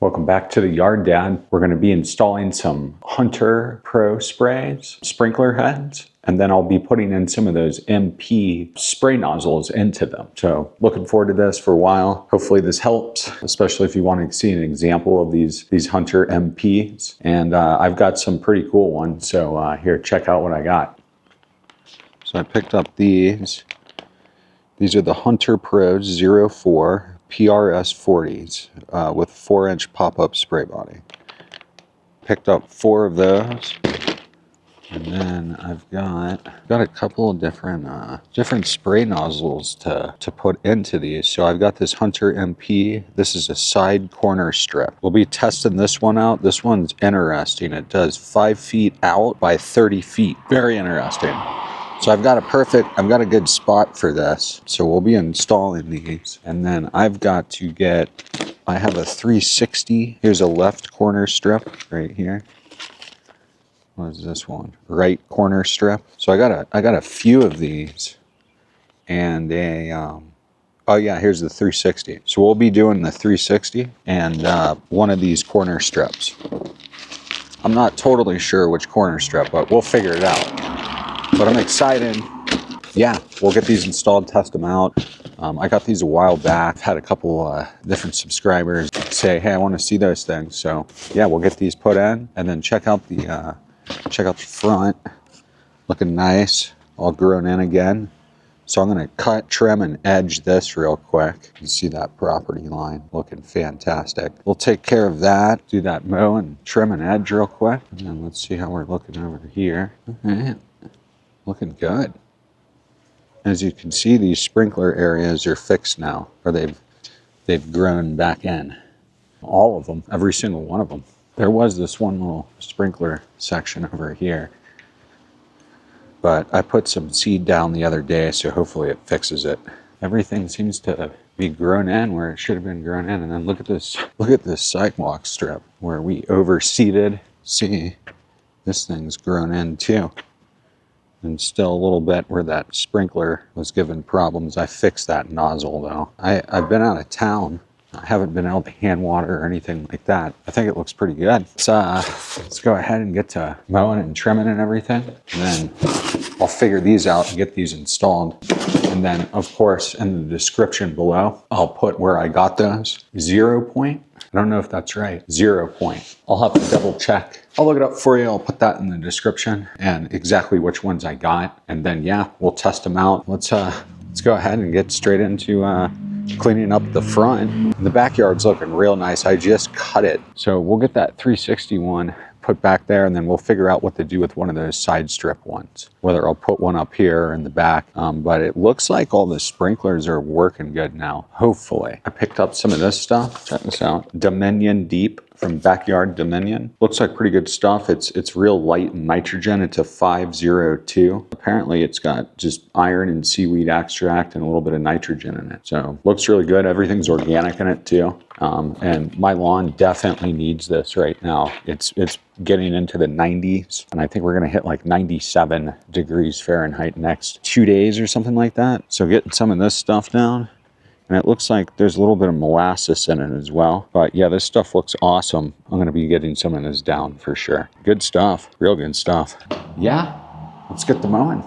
Welcome back to the yard, Dad. We're going to be installing some Hunter Pro sprays, sprinkler heads, and then I'll be putting in some of those MP spray nozzles into them. So looking forward to this for a while. Hopefully this helps, especially if you want to see an example of these Hunter MPs. And I've got some pretty cool ones. So here, check out what I got. So I picked up these. These are the Hunter Pro 04 PRS 40s with 4-inch pop-up spray body. Picked up 4 of those, and then I've got a couple of different spray nozzles to put into these. So I've got this Hunter MP. This is a side corner strip. We'll be testing this one out. This one's interesting. It does 5 feet out by 30 feet. Very interesting. So I've got a good spot for this. So we'll be installing these. And then I have a 360. Here's a left corner strip right here. What is this one? Right corner strip. So I got a few of these and oh yeah, here's the 360. So we'll be doing the 360 and one of these corner strips. I'm not totally sure which corner strip, but we'll figure it out. But I'm excited. Yeah, we'll get these installed, test them out. I got these a while back. I've had a couple different subscribers say, hey, I want to see those things. So yeah, we'll get these put in and then check out the front. Looking nice, all grown in again. So I'm gonna cut, trim, and edge this real quick. You can see that property line looking fantastic. We'll take care of that, do that mow and trim and edge real quick. And then let's see how we're looking over here. All right. Looking good. As you can see, these sprinkler areas are fixed now, or they've grown back in. All of them, every single one of them. There was this one little sprinkler section over here, but I put some seed down the other day, so hopefully it fixes it. Everything seems to be grown in where it should have been grown in. And then look at this sidewalk strip where we overseeded. See, this thing's grown in too. And still a little bit where that sprinkler was giving problems. I fixed that nozzle though. I've been out of town. I haven't been able to hand water or anything like that. I think it looks pretty good. Let's go ahead and get to mowing and trimming and everything. And then I'll figure these out and get these installed. And then of course in the description below, I'll put where I got those. 0 point. I don't know if that's right. 0 point. I'll have to double check. I'll look it up for you. I'll put that in the description and exactly which ones I got. And then yeah, we'll test them out. Let's go ahead and get straight into cleaning up the front. The backyard's looking real nice. I just cut it. So we'll get that 361 put back there, and then we'll figure out what to do with one of those side strip ones. Whether I'll put one up here or in the back. But it looks like all the sprinklers are working good now, hopefully. I picked up some of this stuff. Check this out. Dominion Deep from Backyard Dominion. Looks like pretty good stuff. It's real light in nitrogen. It's a 502. Apparently it's got just iron and seaweed extract and a little bit of nitrogen in it. So looks really good. Everything's organic in it too. And my lawn definitely needs this right now. It's getting into the 90s, and I think we're gonna hit like 97 degrees Fahrenheit next 2 days or something like that. So getting some of this stuff down. And it looks like there's a little bit of molasses in it as well. But yeah, this stuff looks awesome. I'm gonna be getting some of this down for sure. Good stuff, real good stuff. Yeah, let's get the mowing.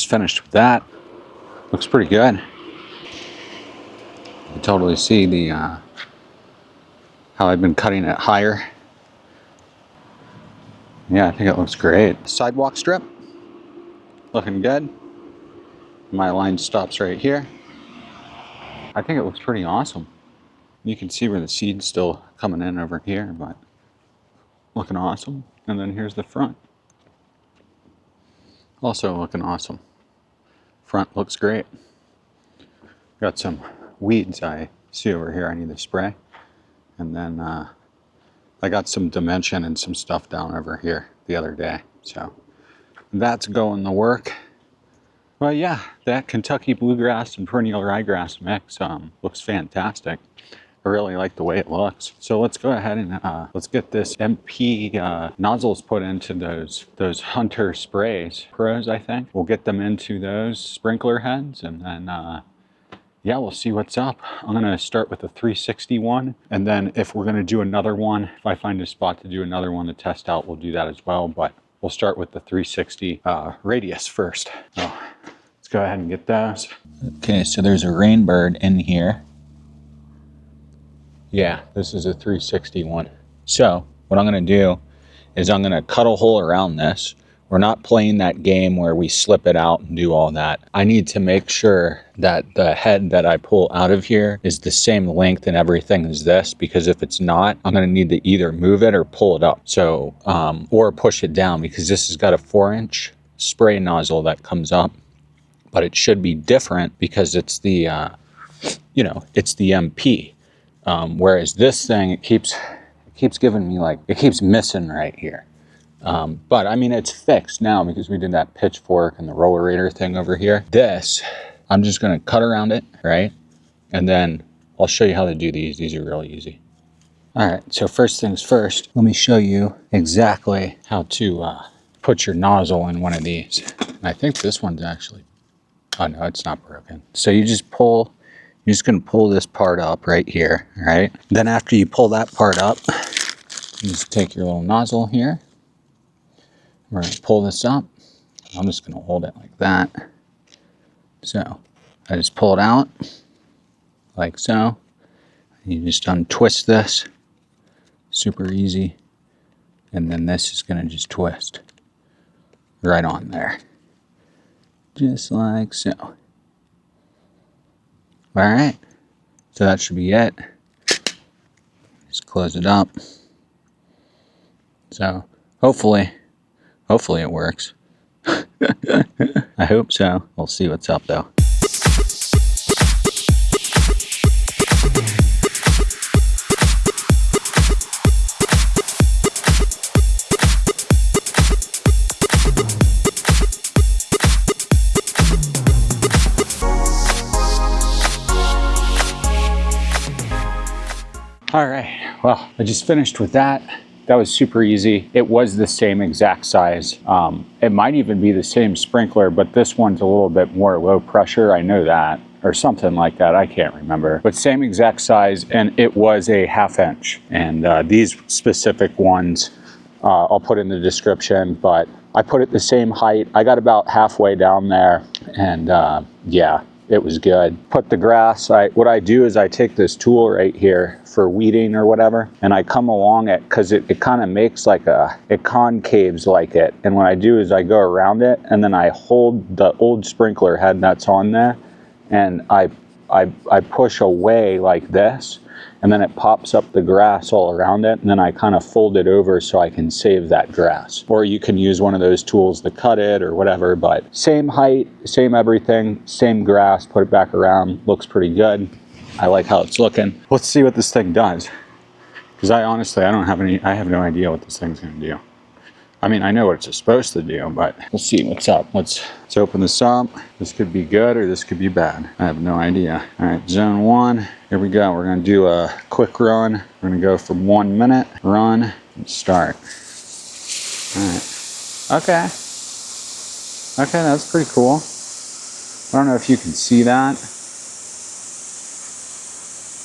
just finished with that. Looks pretty good. You can totally see the how I've been cutting it higher. Yeah, I think it looks great. Sidewalk strip, looking good. My line stops right here. I think it looks pretty awesome. You can see where the seed's still coming in over here, but looking awesome. And then here's the front. Also looking awesome. Front looks great. Got some weeds I see over here I need to spray. And then I got some dimension and some stuff down over here the other day. So that's going to work. Well, yeah, that Kentucky bluegrass and perennial ryegrass mix looks fantastic. I really like the way it looks. So let's go ahead and let's get this MP nozzles put into those Hunter sprays. Pros, I think. We'll get them into those sprinkler heads, and then yeah, we'll see what's up. I'm gonna start with the 360 one, and then if we're gonna do another one, if I find a spot to do another one to test out, we'll do that as well. But we'll start with the 360 radius first. So let's go ahead and get those. Okay, so there's a rainbird in here. Yeah, this is a 360 one. So what I'm gonna do is I'm gonna cut a hole around this. We're not playing that game where we slip it out and do all that. I need to make sure that the head that I pull out of here is the same length and everything as this, because if it's not, I'm gonna need to either move it or pull it up. So, or push it down, because this has got a 4-inch spray nozzle that comes up, but it should be different because it's the, you know, it's the MP. Whereas this thing, it keeps giving me like, it keeps missing right here. But I mean, it's fixed now because we did that pitchfork and the rollerator thing over here. This, I'm just gonna cut around it, right? And then I'll show you how to do these. These are really easy. All right, so first things first, let me show you exactly how to put your nozzle in one of these. I think this one's actually, oh no, it's not broken. So you just pull, you're just gonna pull this part up right here, right? Then after you pull that part up, you just take your little nozzle here. We're gonna pull this up. I'm just gonna hold it like that. So I just pull it out like so. You just untwist this, super easy. And then this is gonna just twist right on there. Just like so. All right, so that should be it. Just close it up. So hopefully it works. I hope so. We'll see what's up though. All right, well, I just finished with that. That was super easy. It was the same exact size. It might even be the same sprinkler, but this one's a little bit more low pressure. I know that, or something like that. I can't remember. But same exact size, and it was a 1/2 inch. And these specific ones, I'll put in the description, but I put it the same height. I got about halfway down there, and yeah, it was good. Put the grass, what I do is I take this tool right here for weeding or whatever, and I come along it because it kind of makes like it concaves like it. And what I do is I go around it, and then I hold the old sprinkler head that's on there, and I push away like this, and then it pops up the grass all around it, and then I kind of fold it over so I can save that grass. Or you can use one of those tools to cut it or whatever, but same height, same everything, same grass, put it back around, looks pretty good. I like how it's looking. Let's see what this thing does. Because I have no idea what this thing's gonna do. I mean, I know what it's supposed to do, but we'll see what's up. Let's open this up. This could be good or this could be bad. I have no idea. All right, zone 1, here we go. We're gonna do a quick run. We're gonna go for 1 minute, run, and start. All right, okay. Okay, that's pretty cool. I don't know if you can see that,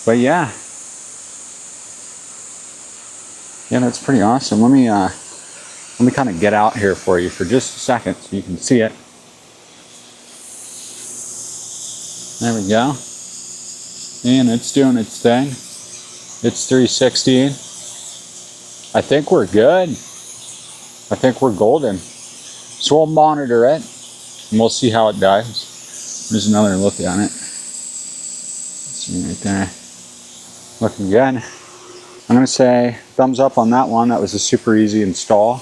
but yeah. Yeah, that's pretty awesome. Let me kind of get out here for you for just a second so you can see it. There we go. And it's doing its thing. It's 316. I think we're good. I think we're golden. So we'll monitor it and we'll see how it does. There's another look at it. See right there. Looking good. I'm gonna say thumbs up on that one. That was a super easy install.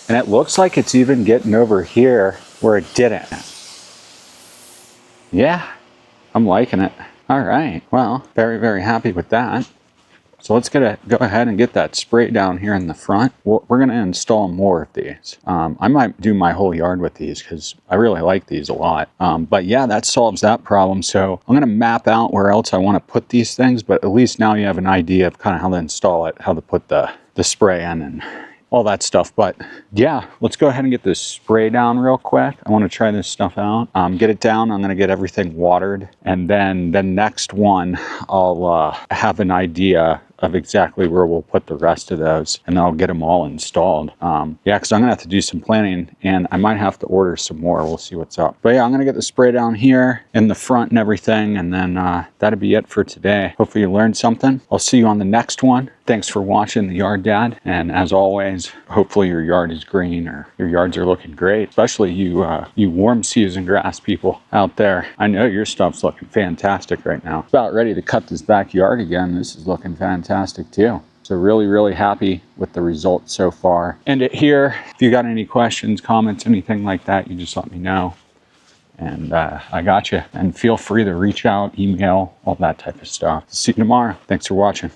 And it looks like it's even getting over here where it didn't. Yeah, I'm liking it. All right, well, very, very happy with that. So let's go ahead and get that spray down here in the front. We're gonna install more of these. I might do my whole yard with these because I really like these a lot. But yeah, that solves that problem. So I'm gonna map out where else I wanna put these things, but at least now you have an idea of kind of how to install it, how to put the spray in and all that stuff. But yeah, let's go ahead and get this spray down real quick. I want to try this stuff out. Get it down. I'm going to get everything watered. And then the next one, I'll have an idea of exactly where we'll put the rest of those, and I'll get them all installed. Yeah, because I'm gonna have to do some planning, and I might have to order some more. We'll see what's up. But yeah, I'm gonna get the spray down here in the front and everything, and then that'll be it for today. Hopefully you learned something. I'll see you on the next one. Thanks for watching The Yard Dad, and as always, hopefully your yard is green or your yards are looking great, especially you warm season grass people out there. I know your stuff's looking fantastic right now. About ready to cut this backyard again. This is looking fantastic too. So really, really happy with the results so far. End it here. If you got any questions, comments, anything like that, you just let me know. And I got you. And feel free to reach out, email, all that type of stuff. See you tomorrow. Thanks for watching.